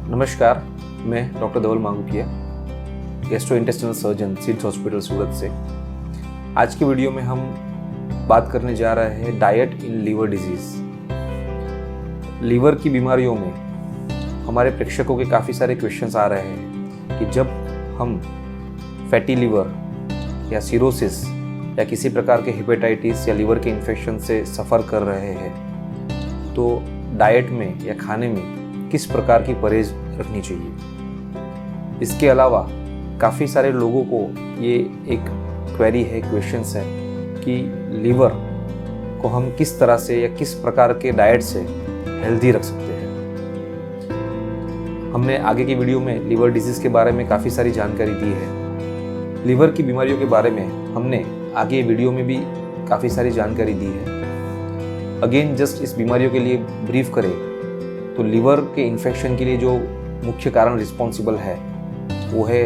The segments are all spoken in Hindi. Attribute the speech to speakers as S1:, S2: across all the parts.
S1: नमस्कार, मैं doctor Dhaval Mangukiya, gastrointestinal surgeon, SIDS hospital Surat से। आज की वीडियो में हम बात करने जा रहे हैं diet in liver disease. Liver की बीमारियों में हमारे प्रेक्षकों के काफ़ी सारे क्वेश्चंस आ रहे हैं कि जब हम फैटी लीवर या सिरोसिस या किसी प्रकार के हेपेटाइटिस या लीवर के इन्फेक्शन से सफ़र कर रहे हैं तो डाइट में या खाने में किस प्रकार की परहेज रखनी चाहिए। इसके अलावा काफ़ी सारे लोगों को ये एक क्वेरी है, क्वेश्चंस है कि लीवर को हम किस तरह से या किस प्रकार के डाइट से हेल्दी रख सकते हैं। हमने आगे की वीडियो में लीवर डिजीज़ के बारे में काफ़ी सारी जानकारी दी है। लीवर की बीमारियों के बारे में हमने आगे वीडियो में भी काफ़ी सारी जानकारी दी है। अगेन जस्ट इस बीमारियों के लिए ब्रीफ करें तो लीवर के इन्फेक्शन के लिए जो मुख्य कारण रिस्पॉन्सिबल है वो है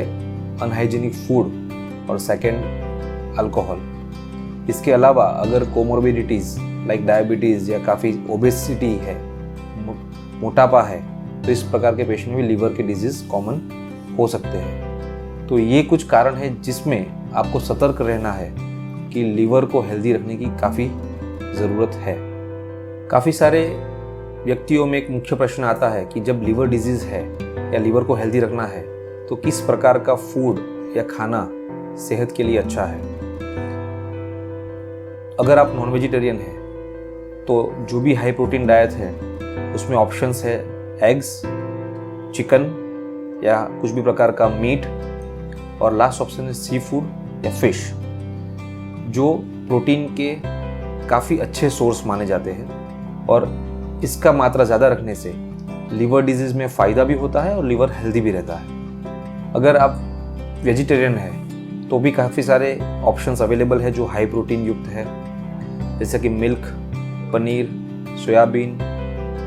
S1: अनहाइजीनिक फूड और सेकंड अल्कोहल। इसके अलावा अगर कोमोर्बिडिटीज़ लाइक डायबिटीज़ या काफ़ी ओबेसिटी है, मोटापा है, तो इस प्रकार के पेशेंट में लीवर के डिजीज़ कॉमन हो सकते हैं। तो ये कुछ कारण है जिसमें आपको सतर्क रहना है कि लीवर को हेल्दी रखने की काफ़ी ज़रूरत है। काफ़ी सारे व्यक्तियों में एक मुख्य प्रश्न आता है कि जब लीवर डिजीज़ है या लीवर को हेल्दी रखना है तो किस प्रकार का फूड या खाना सेहत के लिए अच्छा है। अगर आप नॉन वेजिटेरियन हैं तो जो भी हाई प्रोटीन डाइट है उसमें ऑप्शंस है एग्स, चिकन या कुछ भी प्रकार का मीट, और लास्ट ऑप्शन है सी फूड या फिश, जो प्रोटीन के काफ़ी अच्छे सोर्स माने जाते हैं। और इसका मात्रा ज़्यादा रखने से लीवर डिजीज़ में फ़ायदा भी होता है और लीवर हेल्दी भी रहता है। अगर आप वेजिटेरियन हैं तो भी काफ़ी सारे ऑप्शंस अवेलेबल है जो हाई प्रोटीन युक्त है, जैसे कि मिल्क, पनीर, सोयाबीन,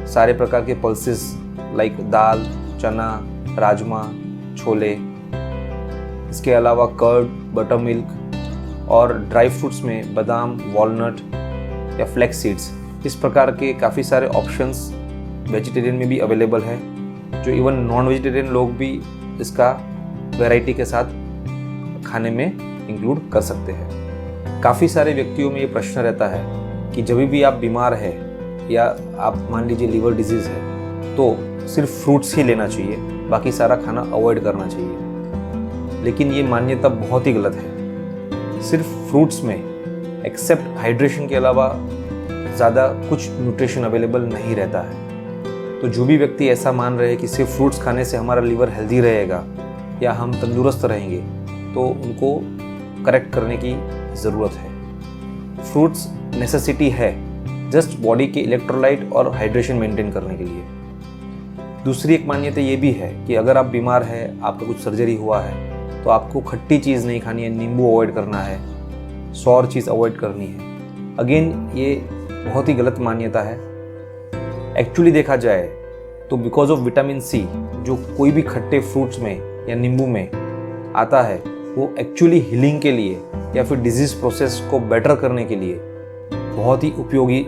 S1: सारे प्रकार के पल्सेस लाइक दाल, चना, राजमा, छोले। इसके अलावा कर्ड, बटर मिल्क और ड्राई फ्रूट्स में बादाम, वॉलनट या फ्लैक्स सीड्स, इस प्रकार के काफ़ी सारे ऑप्शंस वेजिटेरियन में भी अवेलेबल है, जो इवन नॉन वेजिटेरियन लोग भी इसका वैरायटी के साथ खाने में इंक्लूड कर सकते हैं। काफ़ी सारे व्यक्तियों में ये प्रश्न रहता है कि जब भी आप बीमार है या आप मान लीजिए लीवर डिजीज़ है तो सिर्फ फ्रूट्स ही लेना चाहिए, बाकी सारा खाना अवॉइड करना चाहिए। लेकिन ये मान्यता बहुत ही गलत है। सिर्फ फ्रूट्स में एक्सेप्ट हाइड्रेशन के अलावा ज़्यादा कुछ न्यूट्रिशन अवेलेबल नहीं रहता है। तो जो भी व्यक्ति ऐसा मान रहे हैं कि सिर्फ फ्रूट्स खाने से हमारा लीवर हेल्दी रहेगा या हम तंदुरुस्त रहेंगे, तो उनको करेक्ट करने की ज़रूरत है। फ्रूट्स नेसेसिटी है जस्ट बॉडी के इलेक्ट्रोलाइट और हाइड्रेशन मेंटेन करने के लिए। दूसरी एक मान्यता ये भी है कि अगर आप बीमार है, आपका कुछ सर्जरी हुआ है, तो आपको खट्टी चीज़ नहीं खानी है, नींबू अवॉइड करना है, सौर चीज़ अवॉइड करनी है। अगेन ये बहुत ही गलत मान्यता है। एक्चुअली देखा जाए तो बिकॉज ऑफ विटामिन सी जो कोई भी खट्टे फ्रूट्स में या नींबू में आता है, वो एक्चुअली हीलिंग के लिए या फिर डिजीज़ प्रोसेस को बेटर करने के लिए बहुत ही उपयोगी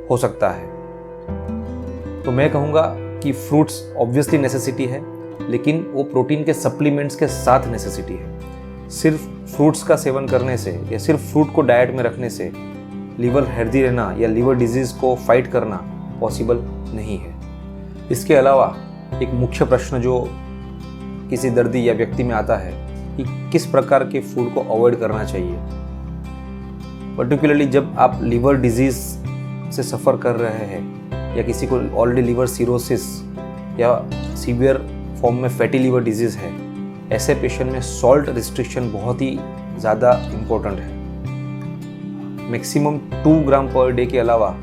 S1: हो सकता है। तो मैं कहूँगा कि फ्रूट्स ऑब्वियसली नेसेसिटी है, लेकिन वो प्रोटीन के सप्लीमेंट्स के साथ नेसेसिटी है। सिर्फ फ्रूट्स का सेवन करने से या सिर्फ फ्रूट को डाइट में रखने से लीवर हेल्दी रहना या लीवर डिजीज़ को फाइट करना पॉसिबल नहीं है। इसके अलावा एक मुख्य प्रश्न जो किसी दर्दी या व्यक्ति में आता है कि किस प्रकार के फूड को अवॉइड करना चाहिए। पर्टिकुलरली जब आप लीवर डिजीज़ से सफ़र कर रहे हैं या किसी को ऑलरेडी लीवर सिरोसिस या सीवियर फॉर्म में फैटी लीवर डिजीज़ है, ऐसे पेशेंट में सॉल्ट रिस्ट्रिक्शन बहुत ही ज़्यादा इम्पोर्टेंट है। मैक्सिमम 2 ग्राम पर डे के अलावा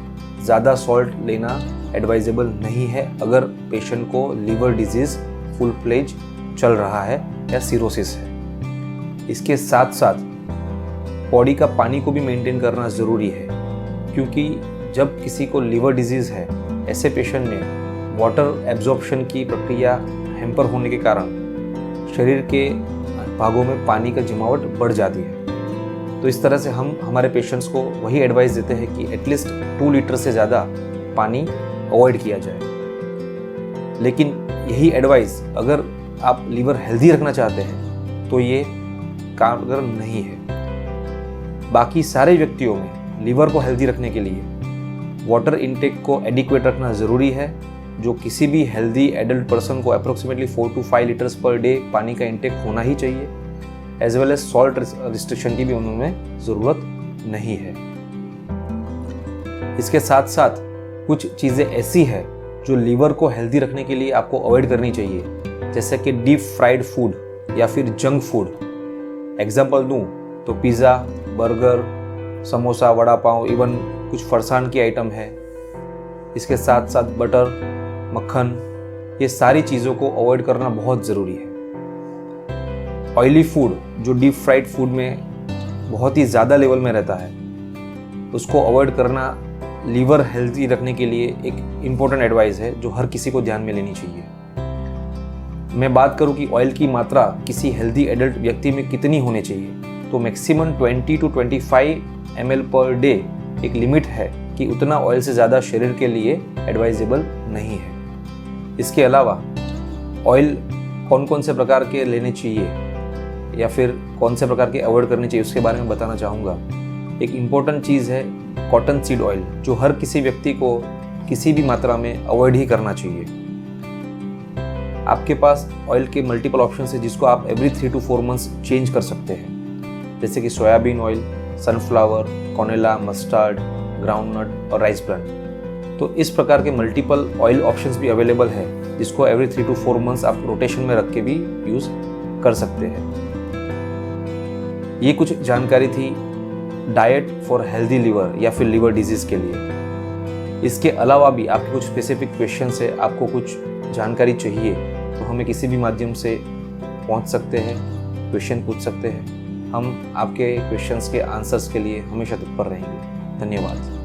S1: ज़्यादा सॉल्ट लेना एडवाइजेबल नहीं है अगर पेशेंट को लीवर डिजीज़ फुल फ्लेज चल रहा है या सिरोसिस है। इसके साथ साथ बॉडी का पानी को भी मेंटेन करना ज़रूरी है, क्योंकि जब किसी को लीवर डिजीज़ है, ऐसे पेशेंट में वाटर एब्जॉर्प्शन की प्रक्रिया हैम्पर होने के कारण शरीर के भागों में पानी का जमावट बढ़ जाती है। तो इस तरह से हम हमारे पेशेंट्स को वही एडवाइस देते हैं कि एटलीस्ट 2 लीटर से ज़्यादा पानी अवॉइड किया जाए। लेकिन यही एडवाइस अगर आप लीवर हेल्दी रखना चाहते हैं तो ये कारगर नहीं है। बाकी सारे व्यक्तियों में लीवर को हेल्दी रखने के लिए वाटर इनटेक को एडिक्वेट रखना ज़रूरी है, जो किसी भी हेल्दी एडल्ट पर्सन को approximately 4 to 5 litres per day पानी का इंटेक होना ही चाहिए। As well as salt restriction की भी उनमें ज़रूरत नहीं है। इसके साथ साथ कुछ चीज़ें ऐसी है जो लीवर को हेल्दी रखने के लिए आपको अवॉइड करनी चाहिए, जैसे कि डीप फ्राइड फूड या फिर जंक फूड। एग्जाम्पल दूं तो pizza, burger, samosa, vada pav, even कुछ फरसान की आइटम है। इसके साथ साथ बटर, मक्खन, ये सारी चीज़ों को अवॉइड करना बहुत ज़रूरी है। ऑयली फूड जो डीप फ्राइड फूड में बहुत ही ज़्यादा लेवल में रहता है, उसको अवॉइड करना लीवर हेल्दी रखने के लिए एक इम्पोर्टेंट एडवाइस है जो हर किसी को ध्यान में लेनी चाहिए। मैं बात करूं कि ऑयल की मात्रा किसी हेल्दी एडल्ट व्यक्ति में कितनी होनी चाहिए, तो maximum 20 to 25 ml per day एक लिमिट है कि उतना ऑयल से ज़्यादा शरीर के लिए एडवाइजेबल नहीं है। इसके अलावा ऑयल कौन कौन से प्रकार के लेने चाहिए या फिर कौन से प्रकार के अवॉइड करने चाहिए, उसके बारे में बताना चाहूँगा। एक इम्पोर्टेंट चीज़ है कॉटन सीड ऑयल, जो हर किसी व्यक्ति को किसी भी मात्रा में अवॉइड ही करना चाहिए। आपके पास ऑयल के मल्टीपल ऑप्शन है जिसको आप एवरी 3 to 4 मंथ्स चेंज कर सकते हैं, जैसे कि soybean oil, sunflower, canola, mustard, groundnut और राइस ब्रांड। तो इस प्रकार के मल्टीपल ऑयल ऑप्शंस भी अवेलेबल है जिसको एवरी 3 to 4 मंथ्स आप रोटेशन में रख के भी यूज़ कर सकते हैं। ये कुछ जानकारी थी डाइट फॉर हेल्दी लीवर या फिर लीवर डिजीज़ के लिए। इसके अलावा भी आपके कुछ स्पेसिफिक क्वेश्चन है, आपको कुछ जानकारी चाहिए तो हमें किसी भी माध्यम से पहुंच सकते हैं, क्वेश्चन पूछ सकते हैं। हम आपके क्वेश्चंस के आंसर्स के लिए हमेशा तत्पर रहेंगे। धन्यवाद।